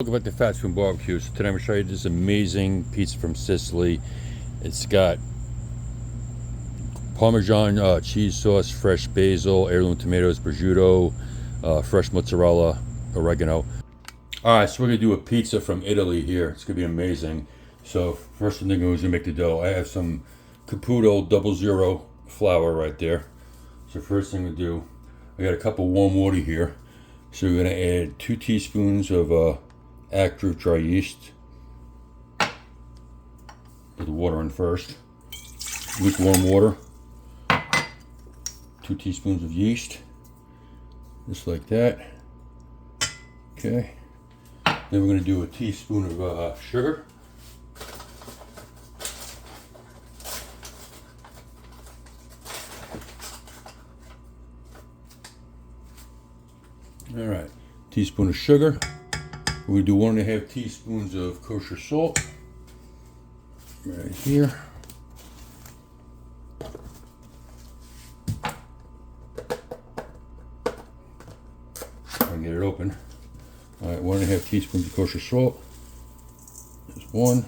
Welcome back to Fast Food Barbecue. So today I'm going to show you this amazing pizza from Sicily. It's got Parmesan cheese sauce, fresh basil, heirloom tomatoes, prosciutto, fresh mozzarella, oregano. Alright, so we're going to do a pizza from Italy here. It's going to be amazing. So first thing I'm going to do is make the dough. I have some Caputo 00 flour right there. So first thing to do, I got a cup of warm water here. So we're going to add 2 teaspoons of active dry yeast. Put the water in first. Lukewarm water. 2 teaspoons of yeast. Just like that. Okay. Then we're going to do a teaspoon of sugar. Alright. Teaspoon of sugar. We're going to do 1.5 teaspoons of kosher salt right here. I'll get it open. All right, 1.5 teaspoons of kosher salt. Just 1.5,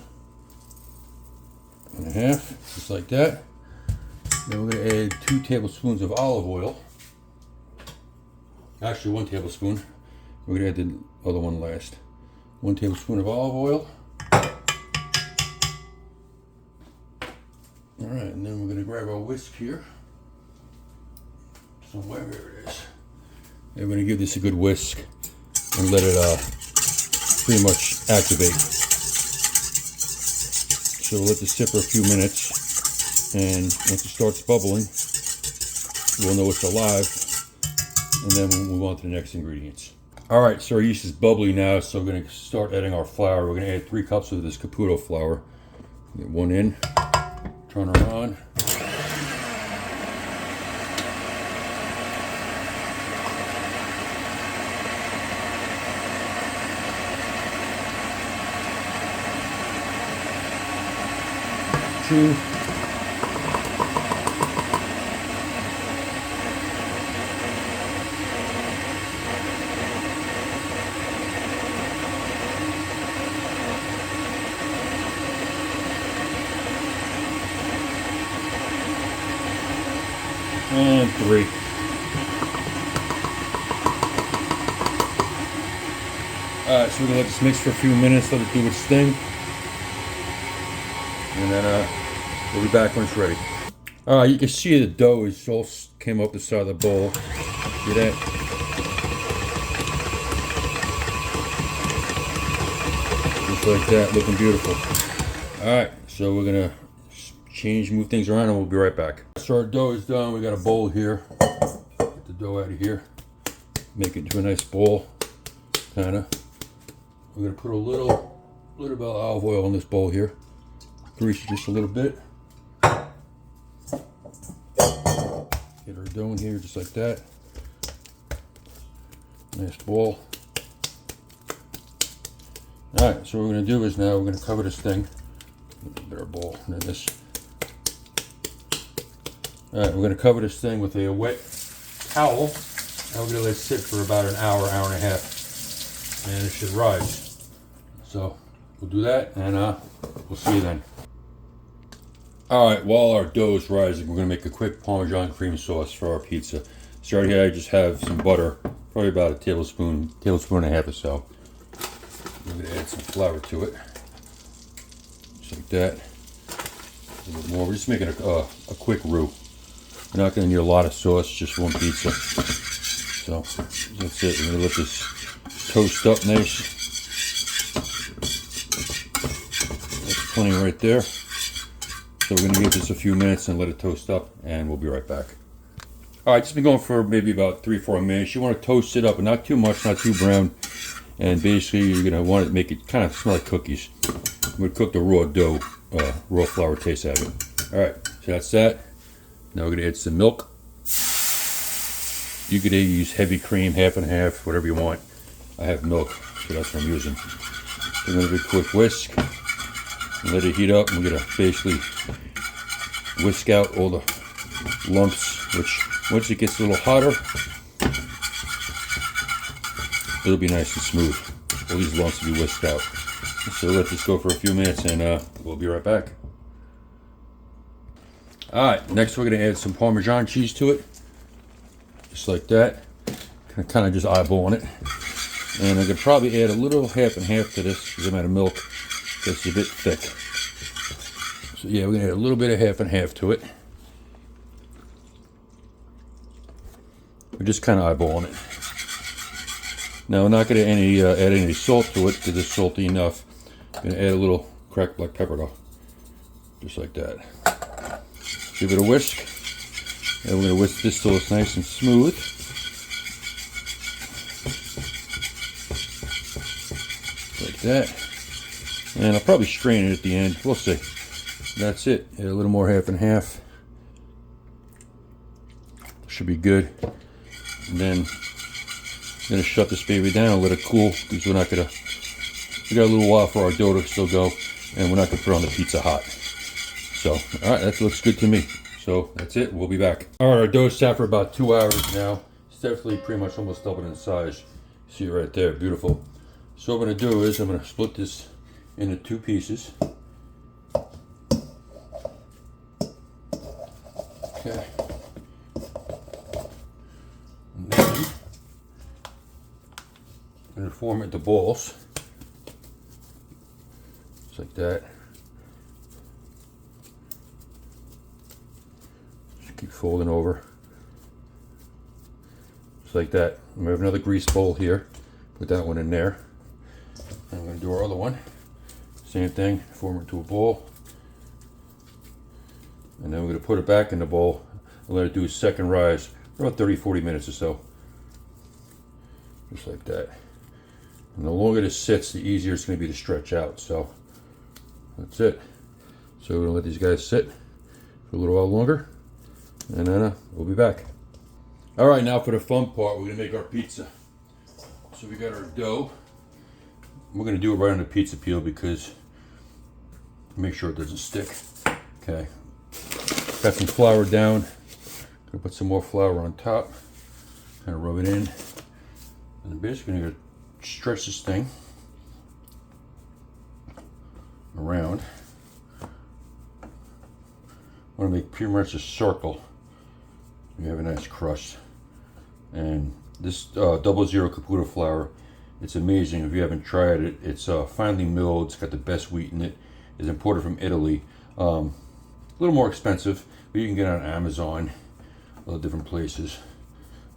just like that. Then we're going to add 2 tablespoons of olive oil. Actually, 1 tablespoon. We're going to add the other one last. 1 tablespoon of olive oil. Alright, and then we're going to grab our whisk here. Somewhere, here it is. And we're going to give this a good whisk and let it pretty much activate. So we'll let this sit for a few minutes, and once it starts bubbling, we'll know it's alive, and then we'll move on to the next ingredients. Alright, so our yeast is bubbly now, so we're going to start adding our flour. We're going to add 3 cups of this Caputo flour. Get one in, turn her on. Two. And 3. Alright, so we're going to let this mix for a few minutes, let it do its thing. And then we'll be back when it's ready. Alright, you can see the dough is all came up the side of the bowl. See that? Just like that, looking beautiful. Alright, so we're going to move things around, and we'll be right back. So our dough is done. We got a bowl here. Get the dough out of here. Make it into a nice ball, kind of. We're gonna put a little bit of olive oil in this bowl here. Grease it just a little bit. Get our dough in here just like that. Nice ball. All right. So what we're gonna do is now we're gonna cover this thing. A better bowl than this. Alright, we're going to cover this thing with a wet towel, and we're going to let it sit for about an hour, hour and a half, and it should rise. So we'll do that, and we'll see you then. Alright, while our dough is rising, we're going to make a quick Parmesan cream sauce for our pizza. So right here I just have some butter, probably about a tablespoon and a half or so. I'm going to add some flour to it, just like that. A little more. We're just making a quick roux. We're not going to need a lot of sauce, just one pizza. So that's it. We're going to let this toast up nice. That's plenty right there. So we're going to give this a few minutes and let it toast up, and we'll be right back. Alright, it's been going for maybe about 3-4 minutes. You want to toast it up, but not too much, not too brown. And basically you're going to want to make it kind of smell like cookies. We're going to cook the raw dough, raw flour taste out of it. Alright, so that's that. Now we're going to add some milk. You could use heavy cream, half and half, whatever you want. I have milk, so that's what I'm using. So we're going to do a quick whisk. Let it heat up, and we're going to basically whisk out all the lumps, which once it gets a little hotter, it'll be nice and smooth. all these lumps to be whisked out. So let this go for a few minutes and we'll be right back. Alright, next we're going to add some Parmesan cheese to it. Just like that. Kind of just eyeballing it. And I could probably add a little half and half to this because I'm out of milk. It's a bit thick. So yeah, we're going to add a little bit of half and half to it. We're just kind of eyeballing it. Now we're not going to add any salt to it because it's salty enough. I'm going to add a little cracked black pepper though. Just like that. Give it a whisk. And we're going to whisk this till it's nice and smooth. Like that. And I'll probably strain it at the end. We'll see. That's it. Add a little more half and half. Should be good. And then I'm going to shut this baby down and let it cool because we got a little while for our dough to still go, and we're not going to put it on the pizza hot. So, alright, that looks good to me. So, that's it. We'll be back. Alright, our dough's sat for about 2 hours now. It's definitely pretty much almost doubled in size. See it right there. Beautiful. So, what I'm going to do is I'm going to split this into 2 pieces. Okay. And then I'm going to form it into balls. Just like that. Just keep folding over. Just like that. We have another grease bowl here. Put that one in there. And I'm going to do our other one. Same thing. Form it into a ball. And then we're going to put it back in the bowl and let it do a second rise for about 30-40 minutes or so. Just like that. And the longer this sits, the easier it's going to be to stretch out. So that's it. So we're going to let these guys sit for a little while longer. And then we'll be back. Alright, now for the fun part, we're going to make our pizza. So we got our dough. We're going to do it right on the pizza peel because make sure it doesn't stick. Okay. Got some flour down. Gonna put some more flour on top. Kind of rub it in. And basically gonna stretch this thing around. I want to make pretty much a circle. You have a nice crust. And this 00 Caputo flour, it's amazing. If you haven't tried it, it's finely milled. It's got the best wheat in it. It's imported from Italy. A little more expensive, but you can get it on Amazon, other different places.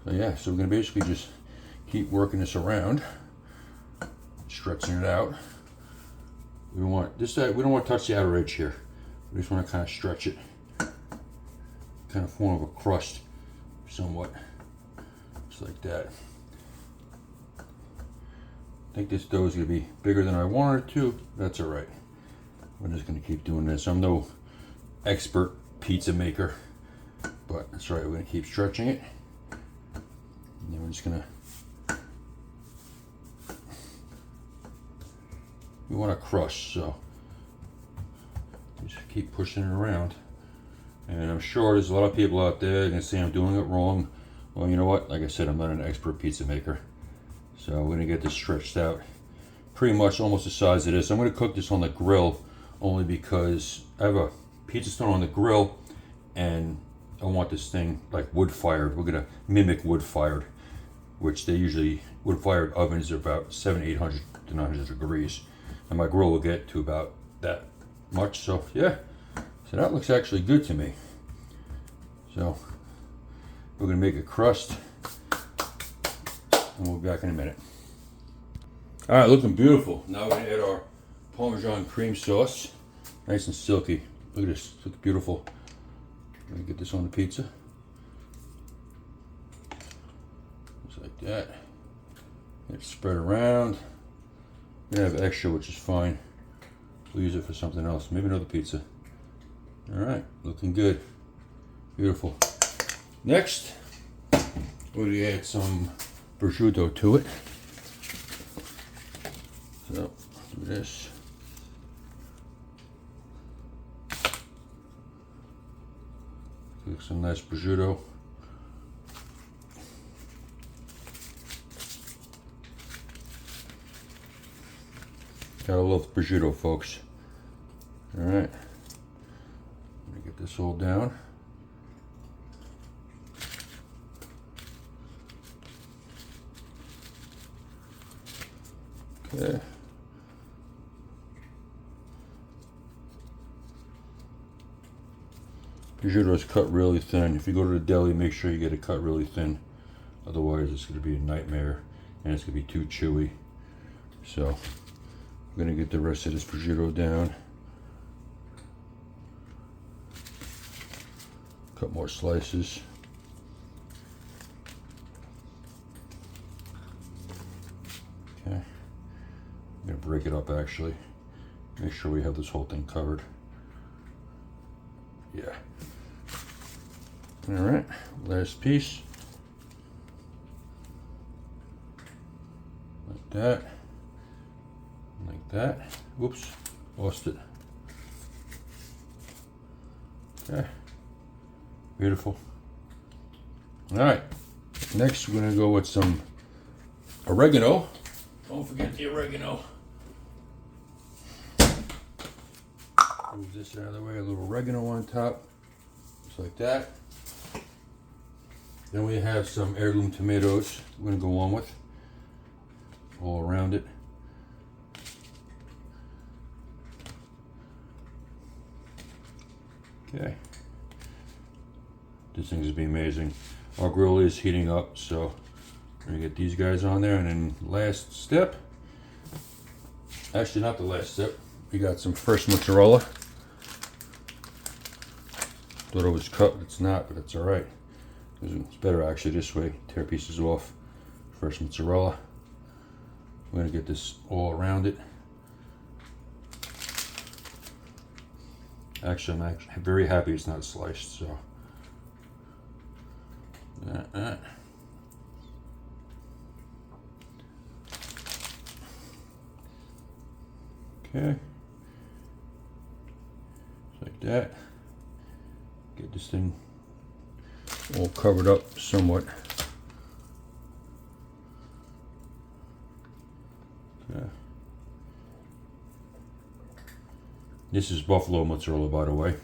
So yeah, so we're gonna basically just keep working this around, stretching it out. We don't want this. We don't want to touch the outer edge here. We just want to kind of stretch it, kind of form a crust, somewhat, just like that. I think this dough is gonna be bigger than I wanted it to. That's all right. We're just gonna keep doing this. I'm no expert pizza maker, but that's right. We're gonna keep stretching it, and then we're just gonna. We want a crust, so just keep pushing it around. And I'm sure there's a lot of people out there gonna say I'm doing it wrong. Well, you know what? Like I said, I'm not an expert pizza maker, so we're gonna get this stretched out, pretty much almost the size of this. I'm gonna cook this on the grill only because I have a pizza stone on the grill, and I want this thing like wood fired. We're gonna mimic wood fired, which they usually wood fired ovens are about 800 to 900 degrees, and my grill will get to about that much. So yeah, so that looks actually good to me. So we're gonna make a crust, and we'll be back in a minute. All right, looking beautiful. Now we're gonna add our Parmesan cream sauce, nice and silky. Look at this, looks beautiful. I'm gonna get this on the pizza. Just like that. It's spread around. We have extra, which is fine. We'll use it for something else, maybe another pizza. All right, looking good. Beautiful. Next, we're gonna add some prosciutto to it. So, do this. Take some nice prosciutto. Gotta love prosciutto, folks. All right. Let me get this all down. Okay. Prosciutto is cut really thin. If you go to the deli, make sure you get it cut really thin. Otherwise, it's going to be a nightmare and it's going to be too chewy. So, I'm going to get the rest of this prosciutto down. Cut more slices. Okay. I'm going to break it up actually. Make sure we have this whole thing covered. Yeah. All right, last piece. Like that. Like that. Whoops, lost it. Okay. Beautiful. All right, next we're gonna go with some oregano. Don't forget the oregano. Move this out of the way, a little oregano on top, just like that. Then we have some heirloom tomatoes we're going to go on with, all around it. Okay. This thing's going to be amazing. Our grill is heating up, so we're going to get these guys on there. And then last step, actually not the last step, we got some fresh mozzarella. Thought it was cut, but it's not, but it's all right. It's better actually this way. Tear pieces off. Fresh mozzarella. We're gonna get this all around it. Actually, I'm very happy it's not sliced. So. Okay. Just like that. Get this thing all covered up somewhat. Okay. This is buffalo mozzarella, by the way.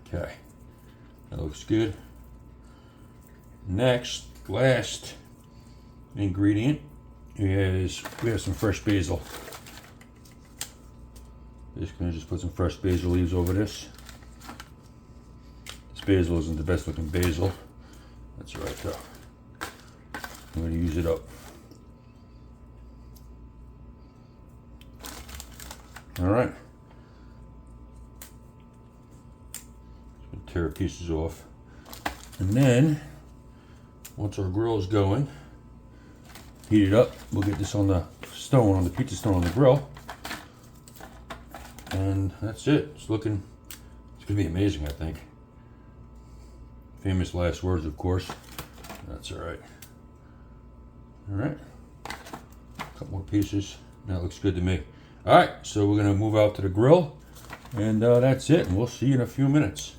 Okay. That looks good. Next, last ingredient is we have some fresh basil. Just gonna put some fresh basil leaves over this. This basil isn't the best looking basil. That's all right though. I'm gonna use it up. All right. Just gonna tear pieces off, and then once our grill is going, heat it up. We'll get this on the stone, on the pizza stone on the grill. And that's it. It's gonna be amazing, I think. Famous last words, of course. That's all right. All right. A couple more pieces. That looks good to me. All right, so we're gonna move out to the grill, and that's it. And we'll see you in a few minutes.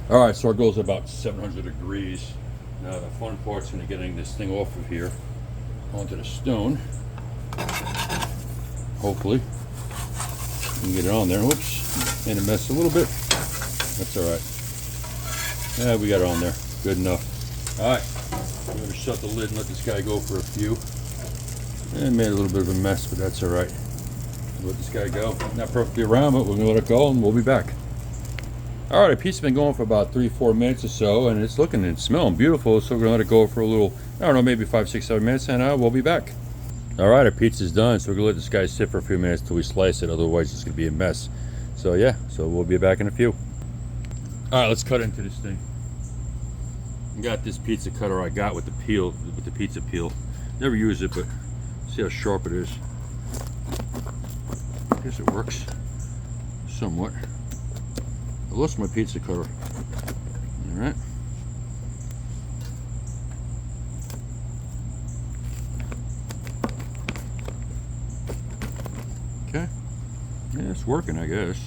All right, so our grill's about 700 degrees. Now the fun part's gonna getting this thing off of here onto the stone. Hopefully, we can get it on there. Whoops, made a mess a little bit. That's all right. Yeah, we got it on there. Good enough. All right, we're gonna shut the lid and let this guy go for a few. And made a little bit of a mess, but that's all right. Let this guy go. Not perfectly around, but we're gonna let it go, and we'll be back. All right, a piece has been going for about 3-4 minutes or so, and it's looking and smelling beautiful. So we're gonna let it go for a little, I don't know, maybe 5, 6, 7 minutes, and we'll be back. All right, our pizza's done, so we're gonna let this guy sit for a few minutes till we slice it. Otherwise, it's gonna be a mess. So yeah, so we'll be back in a few. All right, let's cut into this thing. I got this pizza cutter I got with the peel, with the pizza peel. Never use it, but see how sharp it is. I guess it works somewhat. I lost my pizza cutter. All right. Okay. Yeah, it's working, I guess.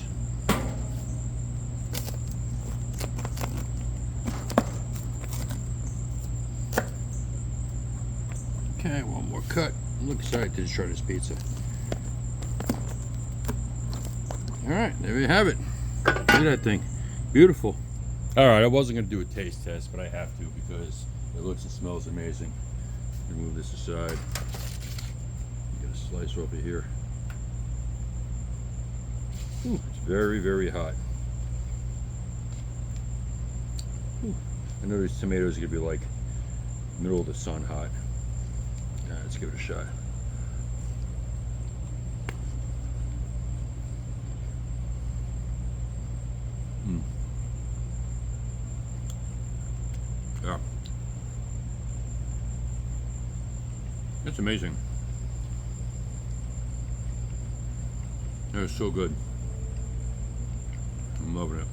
Okay, one more cut. I'm excited to try this pizza. All right, there we have it. Look at that thing. Beautiful. All right, I wasn't going to do a taste test, but I have to because it looks and smells amazing. Move this aside. Get a slice over here. Ooh, it's very, very hot. Ooh, I know these tomatoes are going to be like middle of the sun hot. All right, let's give it a shot. Yeah. It's amazing. That is so good. I'm loving it.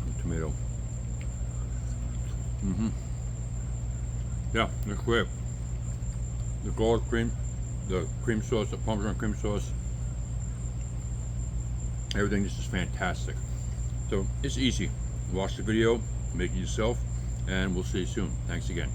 The tomato. Yeah, it's great. The garlic cream, the cream sauce, the Parmesan cream sauce, everything just is fantastic. So it's easy. Watch the video, make it yourself, and we'll see you soon. Thanks again.